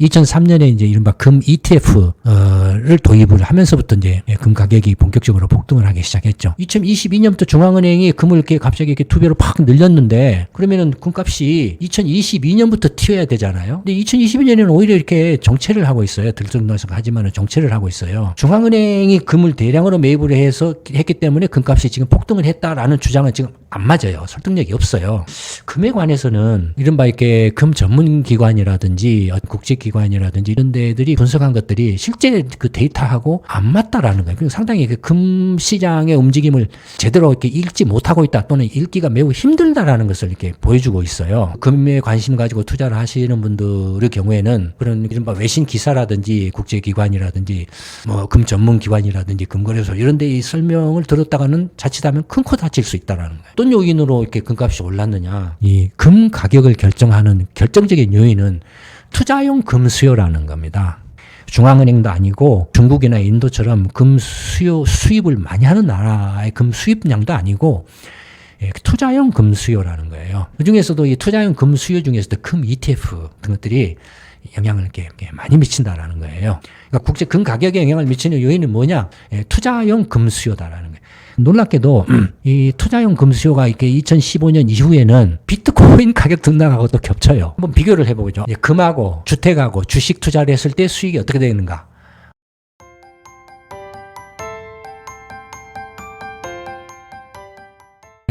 2003년에 이제 이른바 금 ETF를 도입을 하면서부터 이제 금 가격이 본격적으로 폭등을 하기 시작했죠. 2022년부터 중앙은행이 금을 이렇게 갑자기 이렇게 두 배로 팍 늘렸는데 그러면은 금값이 2022년부터 튀어야 되잖아요. 근데 2022년에는 오히려 이렇게 정체를 하고 있어요. 들썩날썩 하지만은 정체를 하고 있어요. 중앙은행이 금을 대량으로 매입을 해서 했기 때문에 금값이 지금 폭등을 했다라는 주장은 지금 안 맞아요. 설득력이 없어요. 금에 관해서는 이른바 이렇게 금 전문 기관이라든지 국제기관이라든지 이런 데들이 분석한 것들이 실제 그 데이터하고 안 맞다라는 거예요. 그리고 상당히 그 금 시장의 움직임을 제대로 이렇게 읽지 못하고 있다 또는 읽기가 매우 힘들다라는 것을 이렇게 보여주고 있어요. 금에 관심 가지고 투자를 하시는 분들의 경우에는 그런 이른바 외신 기사라든지 국제기관이라든지 뭐 금 전문 기관이라든지 금거래소 이런 데의 설명을 들었다가는 자칫하면 큰 코 다칠 수 있다라는 거예요. 어떤 요인으로 이렇게 금값이 올랐느냐? 이 금 가격을 결정하는 결정적인 요인은 투자용 금 수요라는 겁니다. 중앙은행도 아니고 중국이나 인도처럼 금 수입을 많이 하는 나라의 금 수입량도 아니고 투자용 금 수요라는 거예요. 그 중에서도 이 투자용 금 수요 중에서도 금 ETF 같은 것들이 영향을 이렇게 많이 미친다라는 거예요. 그러니까 국제 금 가격에 영향을 미치는 요인은 뭐냐? 투자용 금 수요다라는 거예요. 놀랍게도 이 투자용 금 수요가 이렇게 2015년 이후에는 비트코인 가격 등락하고 또 겹쳐요. 한번 비교를 해보죠. 금하고 주택하고 주식 투자를 했을 때 수익이 어떻게 되는가?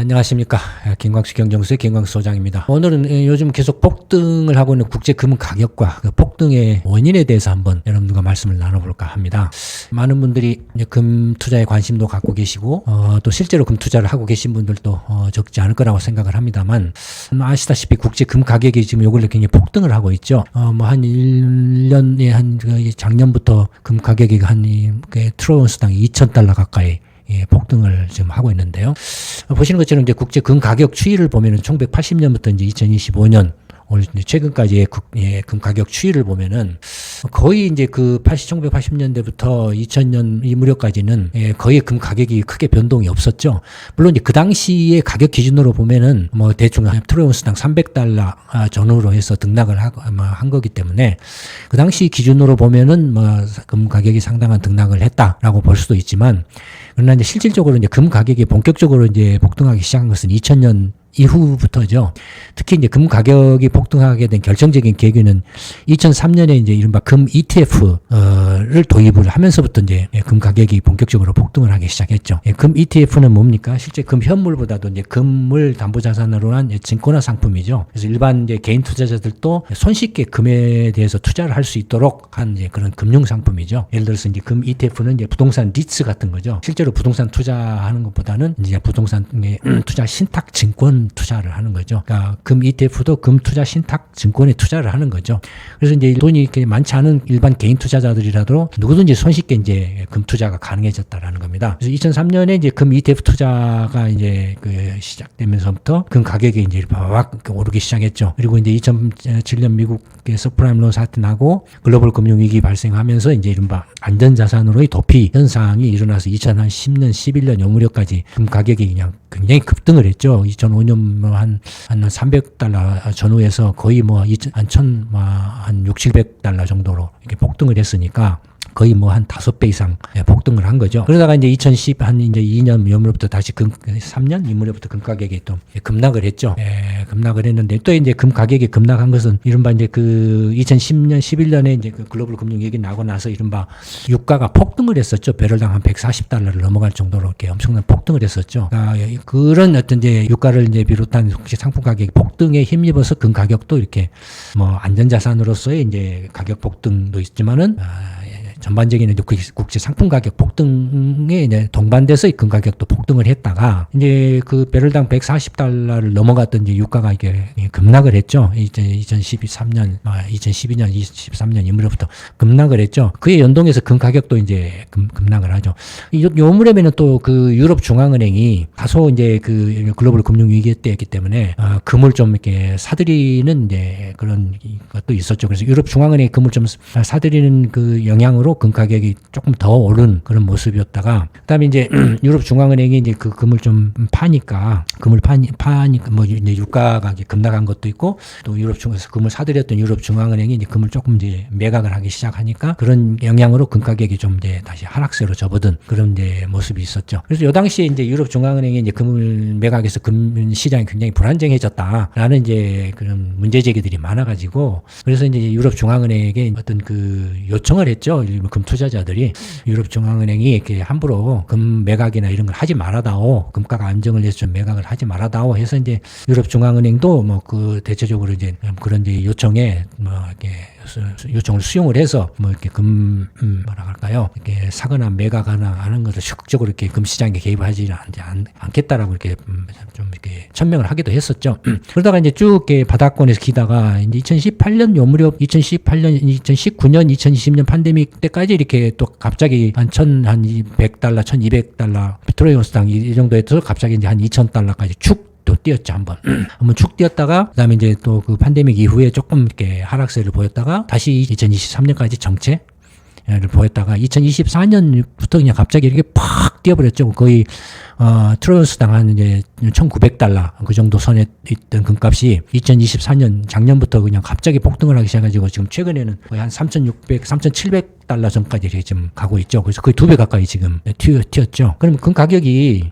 안녕하십니까. 김광수 경정수의 김광수 소장입니다. 오늘은 요즘 계속 폭등을 하고 있는 국제 금 가격과 그 폭등의 원인에 대해서 한번 여러분들과 말씀을 나눠볼까 합니다. 많은 분들이 금 투자에 관심도 갖고 계시고 또 실제로 금 투자를 하고 계신 분들도 적지 않을 거라고 생각을 합니다만 아시다시피 국제 금 가격이 지금 요걸 굉장히 폭등을 하고 있죠. 뭐 한 1년에 한 작년부터 금 가격이 한 트로온스당 2,000달러 가까이 폭등을 지금 하고 있는데요. 보시는 것처럼 이제 국제 금 가격 추이를 보면은 1980년부터 이제 2025년 올 최근까지의 금 가격 추이를 보면은 거의 이제 그 1980년대부터 2000년 이 무렵까지는 거의 금 가격이 크게 변동이 없었죠. 물론 이제 그 당시의 가격 기준으로 보면은 뭐 대충 트로이온스당 300달러 전후로 해서 등락을 한 거기 때문에 그 당시 기준으로 보면은 뭐 금 가격이 상당한 등락을 했다라고 볼 수도 있지만 그러나 이제 실질적으로 이제 금 가격이 본격적으로 이제 폭등하기 시작한 것은 2000년 이후부터죠. 특히 이제 금 가격이 폭등하게 된 결정적인 계기는 2003년에 이제 이른바 금 ETF를 도입을 하면서부터 이제 금 가격이 본격적으로 폭등을 하기 시작했죠. 금 ETF는 뭡니까? 실제 금 현물보다도 이제 금을 담보자산으로 한 증권화 상품이죠. 그래서 일반 이제 개인 투자자들도 손쉽게 금에 대해서 투자를 할 수 있도록 한 이제 그런 금융 상품이죠. 예를 들어서 이제 금 ETF는 이제 부동산 리츠 같은 거죠. 실제로 부동산 투자하는 것보다는 이제 부동산 투자 신탁 증권 투자를 하는 거죠. 그러니까 금 ETF도 금 투자 신탁 증권에 투자를 하는 거죠. 그래서 이제 돈이 이렇게 많지 않은 일반 개인 투자자들이라도 누구든지 손쉽게 이제 금 투자가 가능해졌다라는 겁니다. 그래서 2003년에 이제 금 ETF 투자가 이제 시작되면서부터 금 가격이 이제 막 오르기 시작했죠. 그리고 이제 2007년 미국의 서프라임론 사태 나고 글로벌 금융 위기 발생하면서 이제 이른바 안전자산으로의 도피 현상이 일어나서 2010년, 11년 요 무렵까지 금 가격이 그냥 굉장히 급등을 했죠. 2005년 한 300달러 전후에서 거의 한 6, 700달러 정도로 이렇게 폭등을 했으니까 거의 뭐 한 5배 이상 폭등을 한 거죠. 그러다가 이제 2010 한 이제 2년 이무렵부터 다시 3년 이무렵부터 금 가격이 또 급락을 했죠. 급락을 했는데 또 이제 금 가격이 급락한 것은 이른바 이제 그 2010년 11년에 이제 그 글로벌 금융 얘기 나고 나서 이른바 유가가 폭등을 했었죠. 배럴당 한 140달러를 넘어갈 정도로 이렇게 엄청난 폭등을 했었죠. 그러니까 그런 어떤 이제 유가를 이제 비롯한 상품 가격 폭등에 힘입어서 금 가격도 이렇게 뭐 안전자산으로서의 이제 가격 폭등도 있지만은 전반적인 국제 상품 가격 폭등에 이제 동반돼서 금 가격도 폭등을 했다가 이제 그 배럴당 140달러를 넘어갔던 이제 유가가 이게 급락을 했죠. 이제 2012년, 23년 이무렵부터 급락을 했죠. 그에 연동해서 금 가격도 이제 급락을 하죠. 요 무렵에는 또 그 유럽 중앙은행이 다소 이제 그 글로벌 금융 위기 때였기 때문에 금을 좀 이렇게 사들이는 이제 그런 것도 있었죠. 그래서 유럽 중앙은행이 금을 좀 사들이는 그 영향으로 영향으로 금 가격이 조금 더 오른 그런 모습이었다가, 그다음에 이제 유럽 중앙은행이 이제 그 금을 좀 파니까 뭐 이제 유가가 이제 급락한 것도 있고, 또 유럽 중에서 금을 사들였던 유럽 중앙은행이 이제 금을 조금 이제 매각을 하기 시작하니까 그런 영향으로 금 가격이 좀 이제 다시 하락세로 접어든 그런 이제 모습이 있었죠. 그래서 이 당시에 이제 유럽 중앙은행이 이제 금을 매각해서 금 시장이 굉장히 불안정해졌다라는 이제 그런 문제 제기들이 많아가지고, 그래서 이제 유럽 중앙은행에게 어떤 그 요청을 했죠. 금 투자자들이 유럽 중앙은행이 이렇게 함부로 금 매각이나 이런 걸 하지 말아다오, 금가가 안정을 위해서 좀 매각을 하지 말아다오 해서 이제 유럽 중앙은행도 뭐 그 대체적으로 이제 그런 이제 요청에 뭐 이렇게 요청을 수용을 해서 뭐 이렇게 뭐라 할까요? 이렇게 사거나 매각하나 하는 것을 적극적으로 이렇게 금 시장에 개입하지 않겠다라고 이렇게 좀 이렇게 천명을 하기도 했었죠. 그러다가 이제 쭉 이렇게 바닥권에서 기다가 이제 2018년 요 무렵 2019년, 2020년 팬데믹 때까지 이렇게 또 갑자기 한 1,200달러, 1,200달러 페트로일 온스당 이 정도에서 갑자기 이제 한 2,000달러까지 축 또 뛰었죠. 한번 축 뛰었다가, 그다음에 이제 또 그 팬데믹 이후에 조금 이렇게 하락세를 보였다가 다시 2023년까지 정체를 보였다가 2024년부터 그냥 갑자기 이렇게 팍 뛰어버렸죠. 거의 트로이온스당 한 이제 1,900달러 그 정도 선에 있던 금값이 2024년 작년부터 그냥 갑자기 폭등을 하기 시작해가지고 지금 최근에는 거의 한 3,600, 3,700달러 전까지 이렇게 지금 가고 있죠. 그래서 거의 2배 가까이 지금 튀었죠. 그럼 금 가격이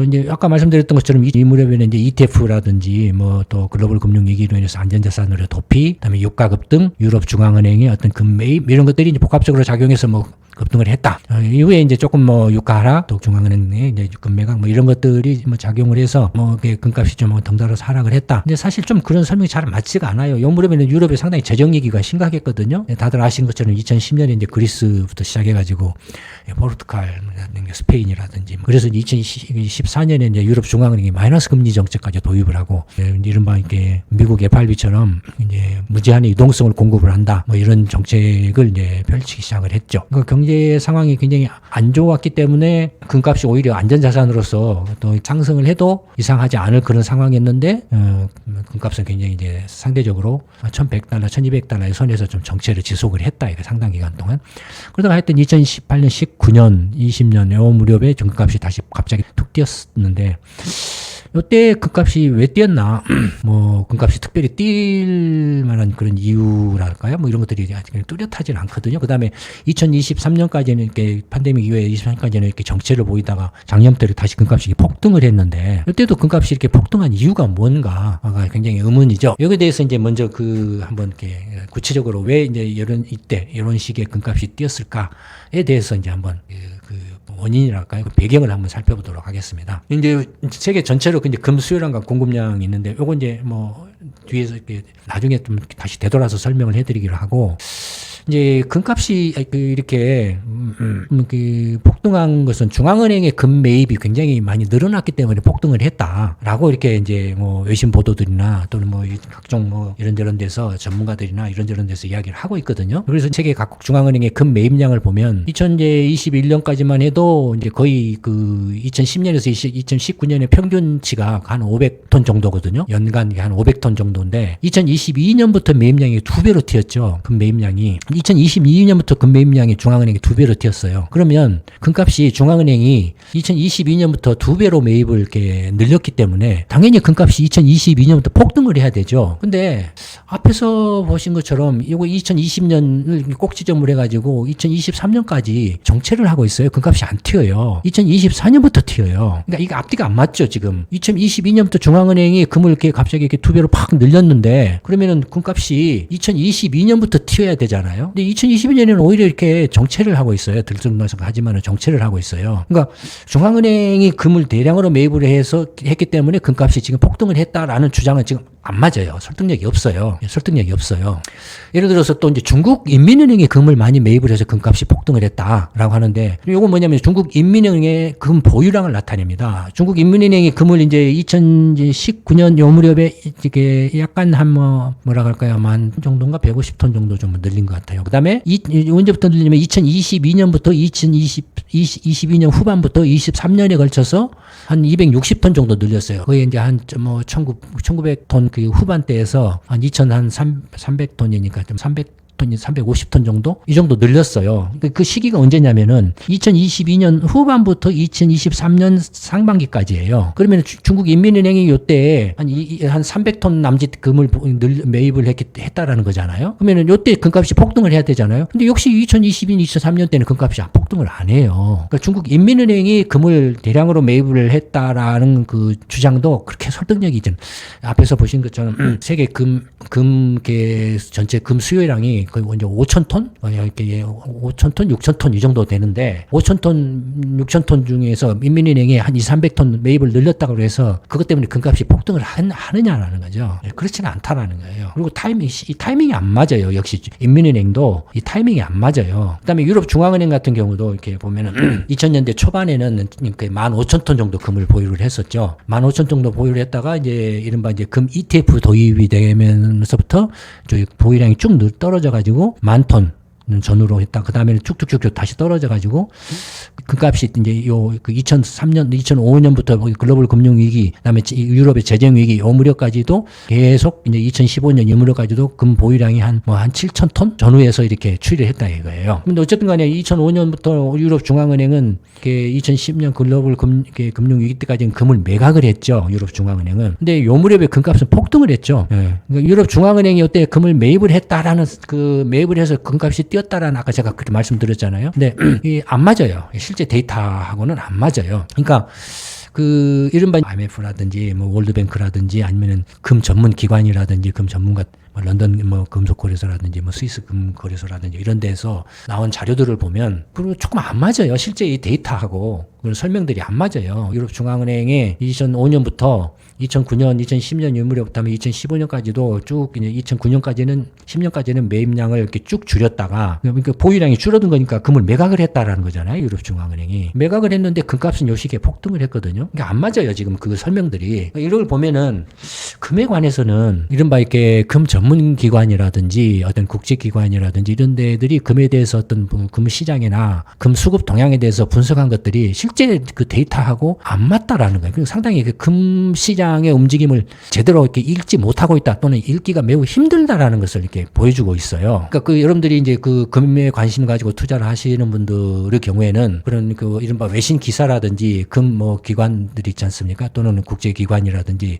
이제 아까 말씀드렸던 것처럼 이 무렵에는 이제 ETF라든지 뭐 또 글로벌 금융 위기로 인해서 안전자산으로 도피, 그다음에 유가 급등, 유럽 중앙은행의 어떤 금 매입 이런 것들이 이제 복합적으로 작용해서 뭐 급등을 했다. 이후에 이제 조금 뭐 유가 하락, 또 중앙은행의 이제 금 매각 뭐 이런 것들이 뭐 작용을 해서 뭐 금값이 좀 덩달아서 하락을 했다. 근데 사실 좀 그런 설명이 잘 맞지가 않아요. 이 무렵에는 유럽이 상당히 재정 위기가 심각했거든요. 다들 아시는 것처럼 2010년에 이제 그리스부터 시작해가지고 포르투갈, 스페인이라든지 그래서 2014년에 이제 유럽 중앙은행이 마이너스 금리 정책까지 도입을 하고, 이른바 이렇게 미국 FRB처럼 이제 무제한의 유동성을 공급을 한다. 뭐 이런 정책을 이제 펼치기 시작을 했죠. 그러니까 경제 상황이 굉장히 안 좋았기 때문에 금값이 오히려 안전자산으로서 또 상승을 해도 이상하지 않을 그런 상황이었는데, 금값은 굉장히 이제 상대적으로 1,100달러, 1,200달러의 선에서 좀 정체를 지속을 했다. 이거 상당 기간 동안. 그러다가 하여튼 2018년, 19년, 20년 요 무렵에 금값이 다시 갑자기 툭 뛰었는데, 이때 금값이 왜 뛰었나? 뭐 금값이 특별히 뛸 만한 그런 이유랄까요? 뭐 이런 것들이 아직 뚜렷하지는 않거든요. 그다음에 2023년까지는 이렇게 팬데믹 이후에 23년까지는 이렇게 정체를 보이다가 작년부터 다시 금값이 폭등을 했는데, 이때도 금값이 이렇게 폭등한 이유가 뭔가가 굉장히 의문이죠. 여기에 대해서 이제 먼저 한번 이렇게 구체적으로 왜 이제 이런 식의 금값이 뛰었을까에 대해서 이제 한번 원인이랄까요? 그 배경을 한번 살펴보도록 하겠습니다. 이제 세계 전체로 이제 금 수요량과 공급량이 있는데, 요거 이제 뭐 뒤에서 이렇게 나중에 좀 다시 되돌아서 설명을 해드리기로 하고, 이제 금값이 이렇게 폭등한 것은 중앙은행의 금 매입이 굉장히 많이 늘어났기 때문에 폭등을 했다라고 이렇게 이제 뭐 외신 보도들이나 또는 뭐 각종 뭐 이런저런 데서 전문가들이나 이런저런 데서 이야기를 하고 있거든요. 그래서 세계 각국 중앙은행의 금 매입량을 보면 2021년까지만 해도 이제 거의 그 2010년에서 2019년의 평균치가 한 500톤 정도거든요. 연간 한 500톤 정도인데 2022년부터 매입량이 2배로 튀었죠. 금 매입량이. 2022년부터 금 매입량이 중앙은행이 2배로 튀었어요. 그러면 금값이 중앙은행이 2022년부터 2배로 매입을 이렇게 늘렸기 때문에 당연히 금값이 2022년부터 폭등을 해야 되죠. 근데 앞에서 보신 것처럼 이거 2020년을 꼭 지점을 해가지고 2023년까지 정체를 하고 있어요. 금값이 안 튀어요. 2024년부터 튀어요. 그러니까 이게 앞뒤가 안 맞죠, 지금. 2022년부터 중앙은행이 금을 이렇게 갑자기 이렇게 2배로 팍 늘렸는데, 그러면은 금값이 2022년부터 튀어야 되잖아요. 근데 2022년에는 오히려 이렇게 정체를 하고 있어요. 들쑥날쑥하지만은 정체를 하고 있어요. 그러니까 중앙은행이 금을 대량으로 매입을 해서 했기 때문에 금값이 지금 폭등을 했다라는 주장은 지금 안 맞아요. 설득력이 없어요. 설득력이 없어요. 예를 들어서 또 이제 중국 인민은행이 금을 많이 매입을 해서 금값이 폭등을 했다라고 하는데, 이건 뭐냐면 중국 인민은행의 금 보유량을 나타냅니다. 중국 인민은행이 금을 이제 2019년 요 무렵에 이게 약간 한 뭐라 할까요? 한 정도인가 150톤 정도 좀 늘린 것 같아요. 그다음에 언제부터 늘리냐면 2022년부터 2022년 후반부터 23년에 걸쳐서 한 260톤 정도 늘렸어요. 거의 이제 한 1900톤 그 후반대에서 한 300톤이니까 좀 300 350톤 정도? 이 정도 늘렸어요. 그 시기가 언제냐면은 2022년 후반부터 2023년 상반기까지예요. 그러면 중국 인민은행이 요때 한 300톤 남짓 금을 매입을 했다라는 거잖아요. 그러면은 요때 금값이 폭등을 해야 되잖아요. 근데 역시 2022년, 2023년 때는 금값이 폭등을 안 해요. 그러니까 중국 인민은행이 금을 대량으로 매입을 했다라는 그 주장도 그렇게 설득력이 있잖아요. 앞에서 보신 것처럼 세계 금계 전체 금 수요량이 거의 이제 5,000톤? 이렇게 5,000톤, 6,000톤 이 정도 되는데 5,000톤, 6,000톤 중에서 인민은행이 한 300톤 매입을 늘렸다고 해서 그것 때문에 금값이 폭등을 하느냐라는 거죠. 그렇지는 않다라는 거예요. 그리고 이 타이밍이 안 맞아요. 역시 인민은행도 이 타이밍이 안 맞아요. 그다음에 유럽 중앙은행 같은 경우도 이렇게 보면은 2000년대 초반에는 15,000톤 정도 금을 보유를 했었죠. 15,000 정도 보유를 했다가 이제 이른바 이제 금 ETF 도입이 되면서부터 보유량이 쭉 떨어져 가지고 10,000톤 전후로 했다. 그 다음에는 쭉쭉쭉 다시 떨어져가지고, 금값이 이제 그 2003년, 2005년부터 글로벌 금융위기, 그 다음에 유럽의 재정위기, 요 무렵까지도 계속 이제 2015년 이 무렵까지도 금 보유량이 한 7,000톤 전후에서 이렇게 추이를 했다 이거예요. 근데 어쨌든 간에 2005년부터 유럽 중앙은행은 2010년 글로벌 금융위기 때까지는 금을 매각을 했죠. 유럽 중앙은행은. 근데 요 무렵에 금값은 폭등을 했죠. 예. 그러니까 유럽 중앙은행이 이때 금을 매입을 했다라는 매입을 해서 금값이 뛰었다라는 아까 제가 그렇게 말씀드렸잖아요. 근데 안 맞아요. 실제 데이터하고는 안 맞아요. 그러니까 이른바 IMF라든지 월드뱅크라든지 아니면은 금 전문 기관이라든지 금 전문가 런던 금속거래소라든지 스위스 금거래소라든지 이런 데서 나온 자료들을 보면 그리고 조금 안 맞아요. 실제 이 데이터하고 그런 설명들이 안 맞아요. 유럽 중앙은행에 2005년부터 2009년, 2010년 유무렵부터 하면 2015년까지도 쭉 이제 2009년까지는 10년까지는 매입량을 이렇게 쭉 줄였다가 그러니까 보유량이 줄어든 거니까 금을 매각을 했다라는 거잖아요. 유럽 중앙은행이 매각을 했는데 금값은 요 시기에 폭등을 했거든요. 그러니까 안 맞아요. 지금 그 설명들이. 이런 걸 보면은 금에 관해서는 이른바 이렇게 금 전문 기관이라든지 어떤 국제 기관이라든지 이런 데들이 금에 대해서 어떤 금 시장이나 금 수급 동향에 대해서 분석한 것들이 실제 그 데이터하고 안 맞다라는 거예요. 그리고 상당히 그 금 시장의 움직임을 제대로 이렇게 읽지 못하고 있다 또는 읽기가 매우 힘들다라는 것을 이렇게 보여주고 있어요. 그러니까 여러분들이 이제 그 금에 관심 가지고 투자를 하시는 분들의 경우에는 그런 이른바 외신 기사라든지 금 기관들이 있지 않습니까? 또는 국제 기관이라든지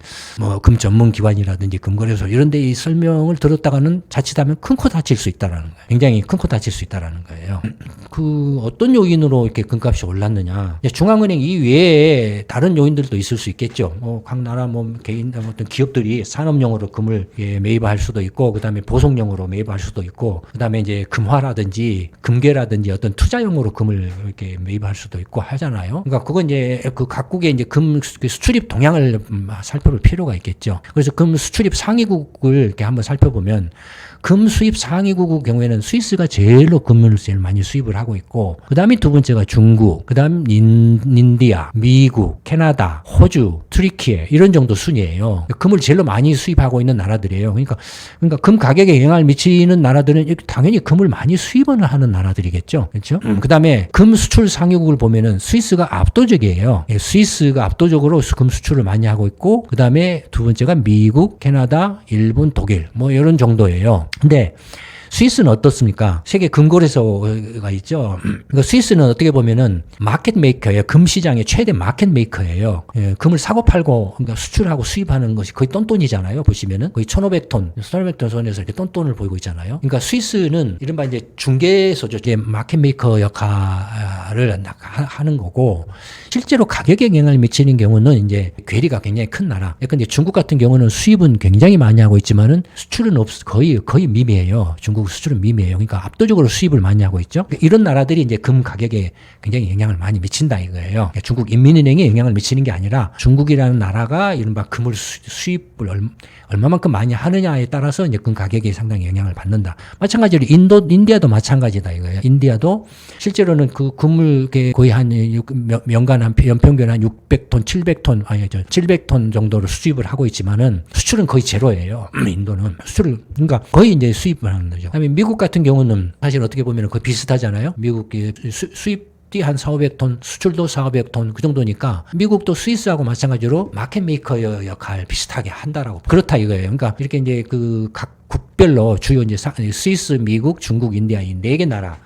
금 전문 기관이라든지 금거래소 이런 데의 설명을 들었다가는 자칫하면 큰 코 다칠 수 있다라는 거예요. 굉장히 큰 코 다칠 수 있다라는 거예요. 어떤 요인으로 이렇게 금값이 올랐느냐? 중앙은행 이외에 다른 요인들도 있을 수 있겠죠. 각 나라 개인 어떤 기업들이 산업용으로 금을 매입할 수도 있고, 그다음에 보석용으로 매입할 수도 있고, 그다음에 이제 금화라든지 금괴라든지 어떤 투자용으로 금을 이렇게 매입할 수도 있고 하잖아요. 그러니까 그건 이제 그 각국의 이제 금 수출입 동향을 살펴볼 필요가 있겠죠. 그래서 금 수출입 상위국을 이렇게 한번 살펴보면 금 수입 상위국의 경우에는 스위스가 제일 많이 수입을 하고 있고, 그 다음에 두 번째가 중국, 그 다음 인디아, 미국, 캐나다, 호주, 트리키에 이런 정도 순이에요. 금을 제일 많이 수입하고 있는 나라들이에요. 그러니까 금 가격에 영향을 미치는 나라들은 당연히 금을 많이 수입을 하는 나라들이겠죠. 그렇죠? 그 다음에 금 수출 상위국을 보면은 스위스가 압도적이에요. 스위스가 압도적으로 금 수출을 많이 하고 있고, 그 다음에 두 번째가 미국, 캐나다, 일본, 독일 이런 정도예요. 근데 스위스는 어떻습니까? 세계 금거래소가 있죠. 그러니까 스위스는 어떻게 보면은 마켓 메이커예요. 금 시장의 최대 마켓 메이커예요. 금을 사고 팔고 그러니까 수출하고 수입하는 것이 거의 똔똔이잖아요. 보시면은 거의 1,500톤 선에서 이렇게 똔똔을 보이고 있잖아요. 그러니까 스위스는 이른바 이제 중개소죠. 이제 마켓 메이커 역할을 하는 거고, 실제로 가격에 영향을 미치는 경우는 이제 괴리가 굉장히 큰 나라. 근데 중국 같은 경우는 수입은 굉장히 많이 하고 있지만은 수출은 거의 미미해요. 중국 수출은 미미해요. 그러니까 압도적으로 수입을 많이 하고 있죠. 이런 나라들이 이제 금 가격에 굉장히 영향을 많이 미친다 이거예요. 중국 인민은행에 영향을 미치는 게 아니라 중국이라는 나라가 이른바 금을 수입을 얼마만큼 많이 하느냐에 따라서 이제 금 가격에 상당히 영향을 받는다. 마찬가지로 인디아도 마찬가지다 이거예요. 인디아도 실제로는 그 금을 거의 한 연간 연평균 한 600톤, 700톤 정도로 수입을 하고 있지만은 수출은 거의 제로예요. 인도는 그러니까 거의 이제 수입을 하는 거죠. 그다음에 미국 같은 경우는 사실 어떻게 보면 거의 비슷하잖아요. 미국의 수입 수입이 한 4,500톤, 수출도 4,500톤 그 정도니까 미국도 스위스하고 마찬가지로 마켓 메이커 역할 비슷하게 한다라고 그렇다 이거예요. 그러니까 이렇게 이제 그 각 국별로 주요 이제 스위스, 미국, 중국, 인디아 이 네 개 나라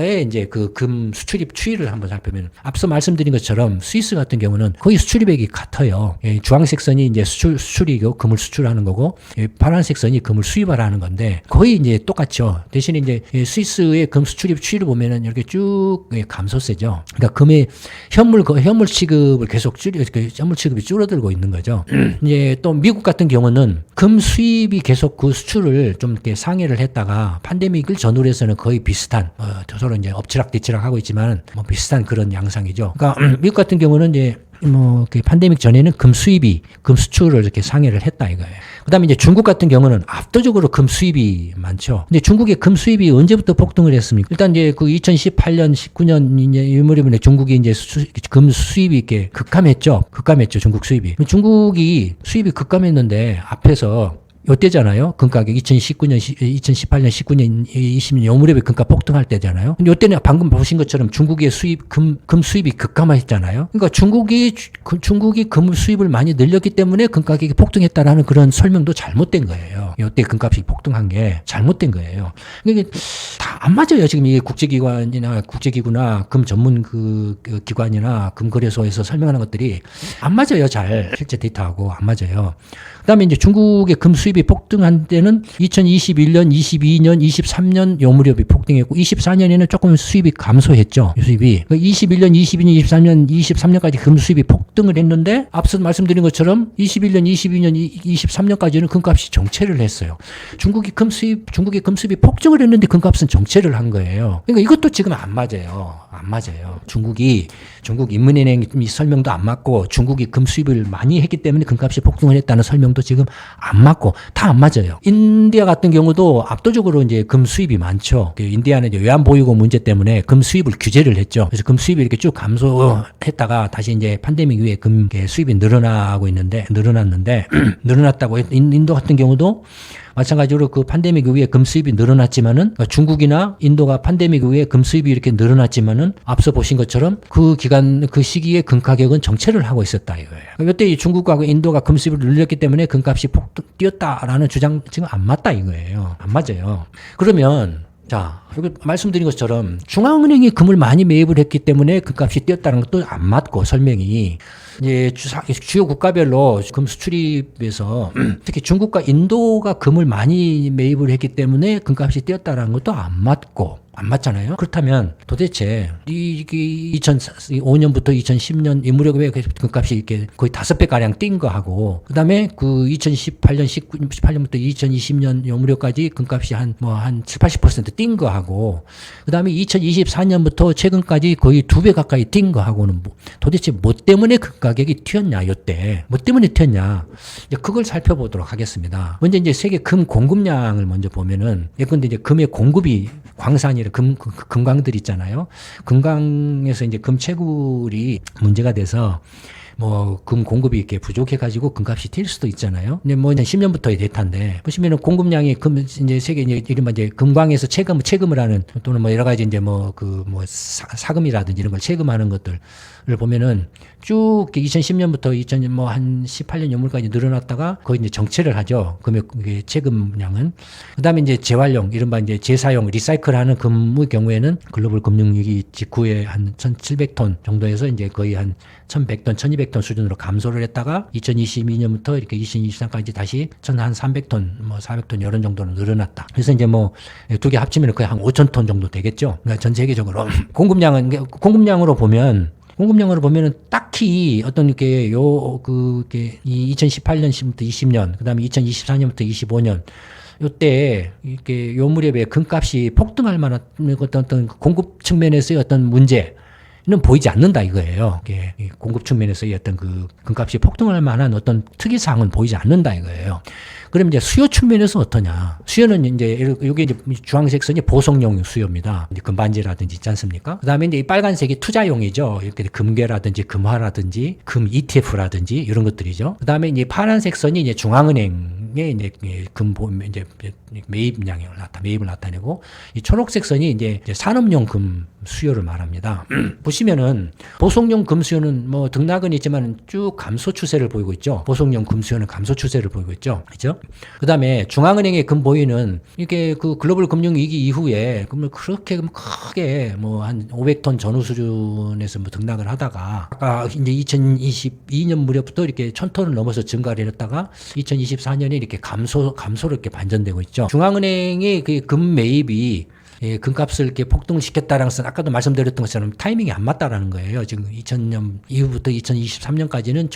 이제 그 금 수출입 추이를 한번 살펴보면 앞서 말씀드린 것처럼 스위스 같은 경우는 거의 수출입액이 같아요. 주황색 선이 이제 수출이고 금을 수출하는 거고 파란색 선이 금을 수입하라는 건데 거의 이제 똑같죠. 대신에 이제 스위스의 금 수출입 추이를 보면은 이렇게 쭉 감소세죠. 그러니까 금의 현물 취급을 계속 현물 취급이 줄어들고 있는 거죠. 이제 또 미국 같은 경우는 금 수입이 계속 그 수출을 좀 이렇게 상회를 했다가 팬데믹을 전후로 해서는 거의 비슷한 서로 이제 엎치락뒤치락 하고 있지만 뭐 비슷한 그런 양상이죠. 그러니까 미국 같은 경우는 이제 뭐 그 팬데믹 전에는 금 수출을 이렇게 상회를 했다 이거예요. 그다음에 이제 중국 같은 경우는 압도적으로 금 수입이 많죠. 근데 중국의 금 수입이 언제부터 폭등을 했습니까? 일단 이제 그 2018년, 19년 이제 이 무렵에 중국이 이제 금 수입이 이렇게 급감했죠. 중국 수입이. 중국이 수입이 급감했는데 앞에서 요때잖아요. 금가격 2018년, 19년, 20년 요 무렵에 금가 폭등할 때잖아요. 근데 요때는 방금 보신 것처럼 중국의 금 수입이 급감했잖아요. 그러니까 중국이 금 수입을 많이 늘렸기 때문에 금가격이 폭등했다라는 그런 설명도 잘못된 거예요. 요때 금값이 폭등한 게 잘못된 거예요. 이게 다 안 맞아요. 지금 이게 국제기구나 금 전문 그 기관이나 금거래소에서 설명하는 것들이 안 맞아요. 잘 실제 데이터하고 안 맞아요. 그다음에 이제 중국의 금 수입이 폭등한 때는 2021년, 22년, 23년 요 무렵이 폭등했고 24년에는 조금 수입이 감소했죠. 수입이. 21년, 22년, 23년, 23년까지 금 수입이 폭등을 했는데 앞서 말씀드린 것처럼 21년, 22년, 23년까지는 금값이 정체를 했어요. 중국의 금 수입이 폭증을 했는데 금값은 정체를 한 거예요. 그러니까 이것도 지금 안 맞아요. 중국 인민은행 설명도 안 맞고 중국이 금 수입을 많이 했기 때문에 금값이 폭등을 했다는 설명도 지금 안 맞고 다 안 맞아요. 인디아 같은 경우도 압도적으로 이제 금 수입이 많죠. 인디아는 이제 외환보유고 문제 때문에 금 수입을 규제를 했죠. 그래서 금 수입이 이렇게 쭉 감소했다가 다시 이제 팬데믹 이후에 금 수입이 늘어났다고 인도 같은 경우도 마찬가지로 그 팬데믹 이후에 금 수입이 늘어났지만은 중국이나 인도가 팬데믹 이후에 금 수입이 이렇게 늘어났지만은 앞서 보신 것처럼 그 시기에 금 가격은 정체를 하고 있었다 이거예요. 이때 중국과 인도가 금 수입을 늘렸기 때문에 금값이 폭등 뛰었다라는 주장 지금 안 맞다 이거예요. 안 맞아요. 그러면 자, 여기 말씀드린 것처럼 중앙은행이 금을 많이 매입을 했기 때문에 금값이 뛰었다는 것도 안 맞고 설명이 이제 주요 국가별로 금 수출입에서 특히 중국과 인도가 금을 많이 매입을 했기 때문에 금값이 뛰었다는 것도 안 맞잖아요. 그렇다면 도대체 이게 2005년부터 2010년 이 무렵에 금값이 이렇게 거의 5배 가량 뛴 거하고 그다음에 그 2018년부터 2020년 요 무렵까지 금값이 한 7, 80% 뛴 거하고 그다음에 2024년부터 최근까지 거의 2배 가까이 뛴 거하고는 도대체 뭐 때문에 금 가격이 튀었냐 요때 뭐 때문에 튀었냐 이제 그걸 살펴보도록 하겠습니다. 먼저 이제 세계 금 공급량을 먼저 보면은 예컨대 이제 금의 공급이 광산이라 금광들 있잖아요. 금광에서 이제 금 채굴이 문제가 돼서 금 공급이 이렇게 부족해가지고 금값이 튈 수도 있잖아요. 근데 10년부터의 데이터인데 보시면은 공급량이 이제 세계 이른바 이제 금광에서 채금을 하는 또는 여러 가지 이제 사금이라든지 이런 걸 채금하는 것들을 보면은 쭉 2010년부터 한 18년 연물까지 늘어났다가 거의 이제 정체를 하죠. 금의 채금량은. 그 다음에 이제 재활용, 이른바 이제 재사용, 리사이클하는 금의 경우에는 글로벌 금융위기 직후에 한 1,700톤 정도에서 이제 거의 한 1,100톤, 1,200톤 수준으로 감소를 했다가 2022년부터 이렇게 2023까지 다시 1,300톤, 400톤 이런 정도로 늘어났다. 그래서 이제 두 개 합치면 거의 한 5,000톤 정도 되겠죠. 그러니까 전 세계적으로 공급량으로 보면은 딱히 어떤 이렇게 이 2018년부터 20년, 그다음에 2024년부터 25년 요때 이렇게 요 무렵에 금값이 폭등할 만한 어떤 공급 측면에서의 어떤 문제 보이지 않는다 이거예요. 이게 공급 측면에서의 어떤 그 금값이 폭등할 만한 어떤 특이 사항은 보이지 않는다 이거예요. 그럼 이제 수요 측면에서 어떠냐? 수요는 이제 여기 이제 주황색 선이 보석용 수요입니다. 이제 금반지라든지 있지 않습니까? 그다음에 이제 이 빨간색이 투자용이죠. 이렇게 금괴라든지 금화라든지 금 ETF라든지 이런 것들이죠. 그다음에 이제 파란색 선이 이제 중앙은행의 이제 금 이제 매입을 나타내고 이 초록색 선이 이제 산업용 금 수요를 말합니다. 보시면은 보석용 금 수요는 뭐 등락은 있지만 쭉 감소 추세를 보이고 있죠. 보석용 금 수요는 감소 추세를 보이고 있죠. 그렇죠? 그다음에 중앙은행의 금 보유는 이게 그 글로벌 금융 위기 이후에 그러면 그렇게 크게 뭐 한 500톤 전후 수준에서 뭐 등락을 하다가 아까 이제 2022년 무렵부터 이렇게 1000톤을 넘어서 증가를 했다가 2024년에 이렇게 감소로 이렇게 반전되고 있죠. 중앙은행의 그 금 매입이 금값을 이렇게 폭등시켰다라는 것은 아까도 말씀드렸던 것처럼 타이밍이 안 맞다라는 거예요. 지금 2000년 이후부터 2023년까지는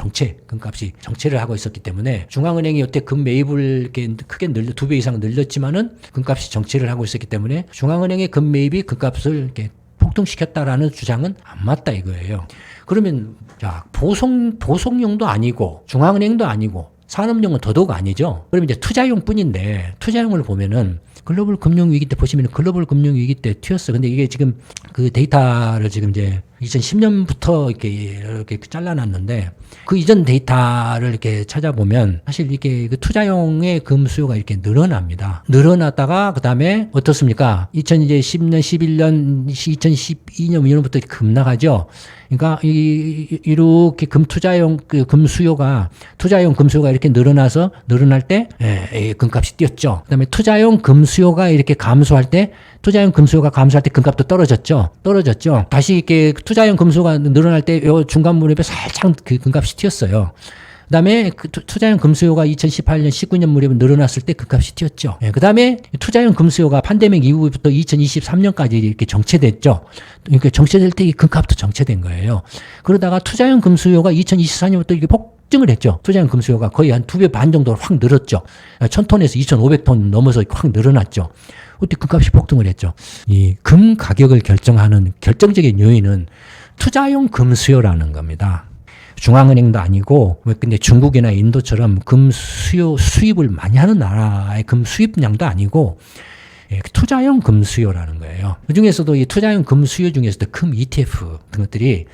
금값이 정체를 하고 있었기 때문에 중앙은행이 여태 금 매입을 이렇게 크게 2배 이상 늘렸지만은 금값이 정체를 하고 있었기 때문에 중앙은행의 금 매입이 금값을 이렇게 폭등시켰다라는 주장은 안 맞다 이거예요. 그러면 자 보석용도 아니고 중앙은행도 아니고 산업용은 더더욱 아니죠. 그럼 이제 투자용 뿐인데 투자용을 보면은 글로벌 금융 위기 때 보시면 글로벌 금융 위기 때 튀었어. 근데 이게 지금 그 데이터를 지금 이제 2010년부터 이렇게 잘라놨는데 그 이전 데이터를 이렇게 찾아보면 사실 이게 그 투자용의 금 수요가 이렇게 늘어납니다. 늘어났다가 그 다음에 어떻습니까? 2010년, 11년, 2012년 이년부터 급락하죠. 그러니까 이렇게 투자용 금 수요가 이렇게 늘어날 때 금값이 뛰었죠. 그다음에 투자용 금 수요가 이렇게 감소할 때 금값도 떨어졌죠. 다시 이렇게 투자용 금 수요가 늘어날 때 요 중간 무렵에 살짝 그 금값이 튀었어요. 그다음에 그 투자용 금 수요가 2018년, 19년 무렵에 늘어났을 때 금값이 튀었죠. 그다음에 투자용 금 수요가 팬데믹 이후부터 2023년까지 이렇게 정체됐죠. 그러니까 정체될 때 이 금값도 정체된 거예요. 그러다가 투자용 금 수요가 2024년부터 이게 폭증을 했죠. 투자용 금 수요가 거의 한 2배 반 정도 확 늘었죠. 1000톤에서 2500톤 넘어서 확 늘어났죠. 그때 금값이 폭등을 했죠. 이 금 가격을 결정하는 결정적인 요인은 투자용 금 수요라는 겁니다. 중앙은행도 아니고, 근데 중국이나 인도처럼 금 수입을 많이 하는 나라의 금 수입량도 아니고, 투자용 금 수요라는 거예요. 그 중에서도 이 투자용 금 수요 중에서도 금 ETF 같은 것들이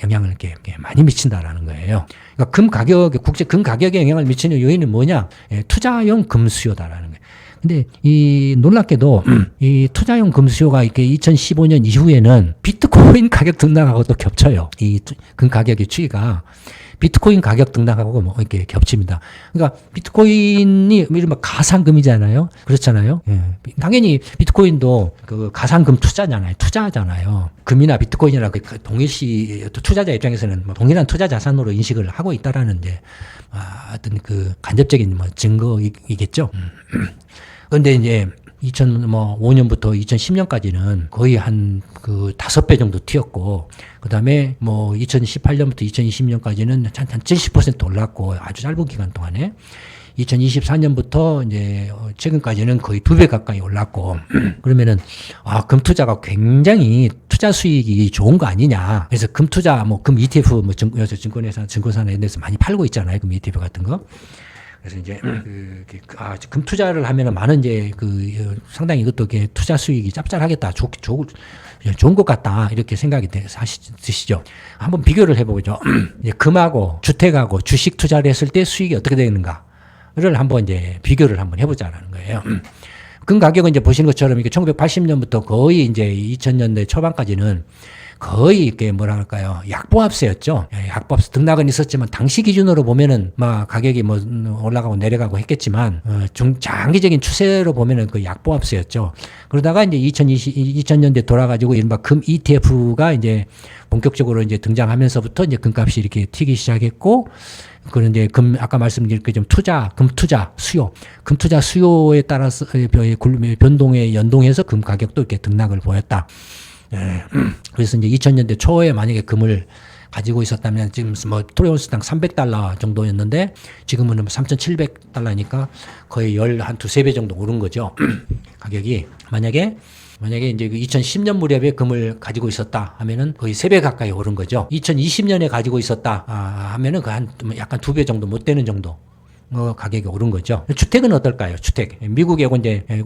영향을 이렇게 많이 미친다라는 거예요. 그러니까 국제 금 가격에 영향을 미치는 요인은 뭐냐? 투자용 금 수요다라는 거예요. 근데 놀랍게도 이 투자용 금 수요가 이렇게 2015년 이후에는 비트코인 가격 등락하고 또 겹쳐요. 이 금 가격의 추이가 비트코인 가격 등락하고 뭐 이렇게 겹칩니다. 그러니까 비트코인이 이른바 가상금이잖아요. 그렇잖아요. 당연히 비트코인도 그 가상금 투자잖아요. 금이나 비트코인이나 동일시 투자자 입장에서는 뭐 동일한 투자 자산으로 인식을 하고 있다라는 이제 어떤 그 간접적인 뭐 증거이겠죠. 그런데 이제 2005년부터 2010년까지는 거의 한 그 5배 정도 튀었고, 그 다음에 뭐 2018년부터 2020년까지는 한 70% 올랐고, 아주 짧은 기간 동안에 2024년부터 이제 최근까지는 거의 2배 가까이 올랐고, 그러면은 금 투자가 굉장히 투자 수익이 좋은 거 아니냐. 그래서 금 투자 금 ETF 증권사나 이런 데서 많이 팔고 있잖아요. 금 ETF 같은 거. 그래서 이제 금 투자를 하면은 많은 이제 상당히 이것도 투자 수익이 짭짤하겠다, 좋은 것 같다 이렇게 생각이 드시죠. 한번 비교를 해보죠. 이제 금하고 주택하고 주식 투자를 했을 때 수익이 어떻게 되는가를 한번 이제 비교를 한번 해보자라는 거예요. 금 가격은 이제 보시는 것처럼 이게 1980년부터 거의 이제 2000년대 초반까지는 거의 이렇게 약보합세였죠. 약보합세 등락은 있었지만 당시 기준으로 보면은 막 가격이 뭐 올라가고 내려가고 했겠지만 장기적인 추세로 보면은 그 약보합세였죠. 그러다가 이제 2000년대 돌아가지고 이른바 금 ETF가 이제 본격적으로 이제 등장하면서부터 이제 금값이 이렇게 튀기 시작했고, 그런 이제 아까 말씀드린 금 투자 수요에 따라서 변동에 연동해서 금 가격도 이렇게 등락을 보였다. 그래서 이제 2000년대 초에 만약에 금을 가지고 있었다면 지금 뭐 트로이온스당 $300 정도였는데 지금은 3,700달러니까 거의 한 두세 배 정도 오른 거죠. 가격이. 만약에 만약에 이제 2010년 무렵에 금을 가지고 있었다 하면은 거의 3배 가까이 오른 거죠. 2020년에 가지고 있었다 하면은 그 한 약간 2배 정도 못 되는 정도 가격이 오른 거죠. 주택은 어떨까요? 주택. 미국의 이거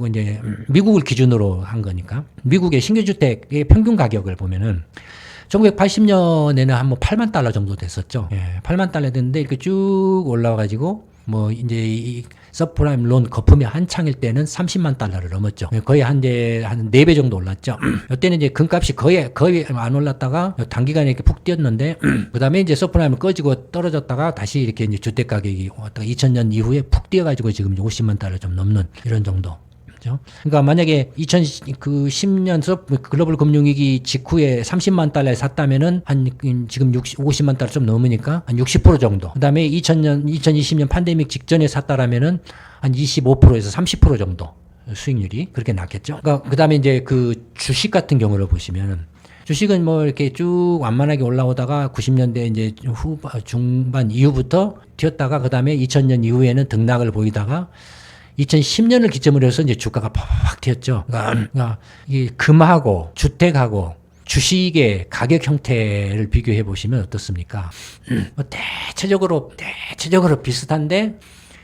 이제 미국을 기준으로 한 거니까. 미국의 신규 주택의 평균 가격을 보면은 1980년에는 한 뭐 8만 달러 정도 됐었죠. 예, 8만 달러 됐는데 이렇게 쭉 올라와가지고 뭐 이제 이 서프라임 론 거품이 한창일 때는 30만 달러를 넘었죠. 거의 한 4배 정도 올랐죠. 이때는 이제 금값이 거의 안 올랐다가 단기간에 이렇게 푹 뛰었는데 그 다음에 이제 서프라임을 꺼지고 떨어졌다가 다시 이렇게 이제 주택 가격이 왔다가 2000년 이후에 푹 뛰어가지고 지금 이제 50만 달러 좀 넘는 이런 정도. 그러니까 만약에 2010년 글로벌 금융위기 직후에 30만 달러에 샀다면은 지금 50만 달러 좀 넘으니까 한 60% 정도. 그다음에 2020년 팬데믹 직전에 샀다라면은 한 25%에서 30% 정도 수익률이 그렇게 났겠죠. 그러니까 그다음에 이제 그 주식 같은 경우를 보시면은 주식은 뭐 이렇게 쭉 완만하게 올라오다가 90년대 이제 중반 이후부터 튀었다가 그다음에 2000년 이후에는 등락을 보이다가 2010년을 기점으로 해서 이제 주가가 팍 튀었죠. 그러니까 이 금하고 주택하고 주식의 가격 형태를 비교해 보시면 어떻습니까? 대체적으로 비슷한데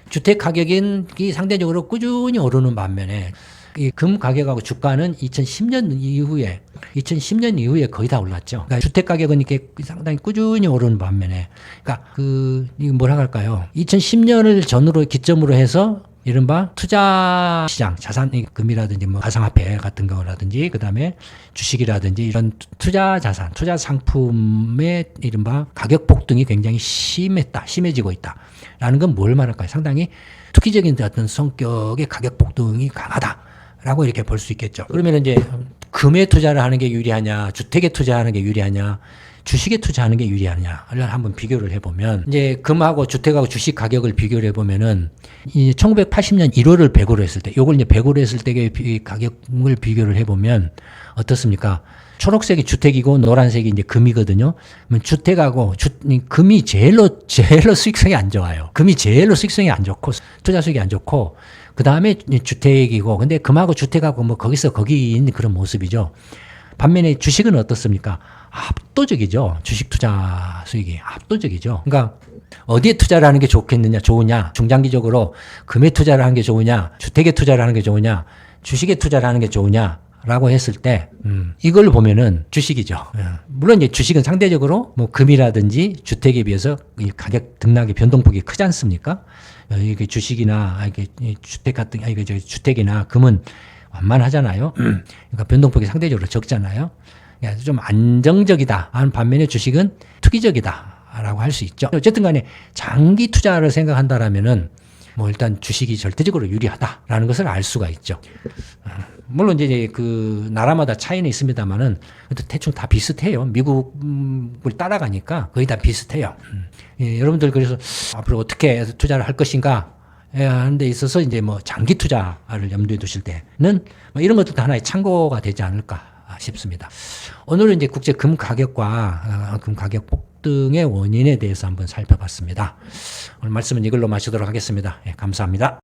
주택 가격이 상대적으로 꾸준히 오르는 반면에 이 금 가격하고 주가는 2010년 이후에 거의 다 올랐죠. 그러니까 주택 가격은 이렇게 상당히 꾸준히 오르는 반면에, 그러니까 이거 뭐라 할까요? 2010년을 전후로 기점으로 해서 이른바 투자 시장, 금이라든지 뭐 가상화폐 같은 거라든지 그다음에 주식이라든지 이런 투자 자산, 투자 상품의 이른바 가격 폭등이 굉장히 심해지고 있다라는 건 뭘 말할까요? 상당히 투기적인 어떤 성격의 가격 폭등이 강하다라고 이렇게 볼 수 있겠죠. 그러면 이제 금에 투자를 하는 게 유리하냐, 주택에 투자하는 게 유리하냐, 주식에 투자하는 게 유리하냐를 한번 비교를 해보면, 이제 금하고 주택하고 주식 가격을 비교를 해보면은, 이 1980년 1월을 100으로 했을 때, 요걸 이제 100으로 했을 때의 가격을 비교를 해보면, 어떻습니까? 초록색이 주택이고 노란색이 이제 금이거든요. 그러면 주택하고 금이 제일로 수익성이 안 좋아요. 금이 제일로 수익성이 안 좋고, 투자 수익이 안 좋고, 그 다음에 주택이고, 근데 금하고 주택하고 뭐 거기 있는 그런 모습이죠. 반면에 주식은 어떻습니까? 압도적이죠. 주식 투자 수익이 압도적이죠. 그러니까 어디에 투자를 하는 게 좋으냐? 중장기적으로 금에 투자를 하는 게 좋으냐? 주택에 투자를 하는 게 좋으냐? 주식에 투자를 하는 게 좋으냐? 라고 했을 때, 이걸 보면은 주식이죠. 물론 이제 주식은 상대적으로 뭐 금이라든지 주택에 비해서 이 가격 등락의 변동폭이 크지 않습니까? 이게 주식이나 주택이나 금은 완만하잖아요. 그러니까 변동폭이 상대적으로 적잖아요. 그러니까 좀 안정적이다 하는 반면에 주식은 투기적이다라고 할 수 있죠. 어쨌든 간에 장기 투자를 생각한다라면은 뭐 일단 주식이 절대적으로 유리하다라는 것을 알 수가 있죠. 물론 이제 그 나라마다 차이는 있습니다만은 대충 다 비슷해요. 미국을 따라가니까 거의 다 비슷해요. 예, 여러분들 그래서 앞으로 어떻게 투자를 할 것인가 하는 데 있어서 이제 뭐 장기 투자를 염두에 두실 때는 뭐 이런 것도 하나의 참고가 되지 않을까 싶습니다. 오늘은 이제 국제 금 가격과 금 가격 폭등의 원인에 대해서 한번 살펴봤습니다. 오늘 말씀은 이걸로 마치도록 하겠습니다. 예, 감사합니다.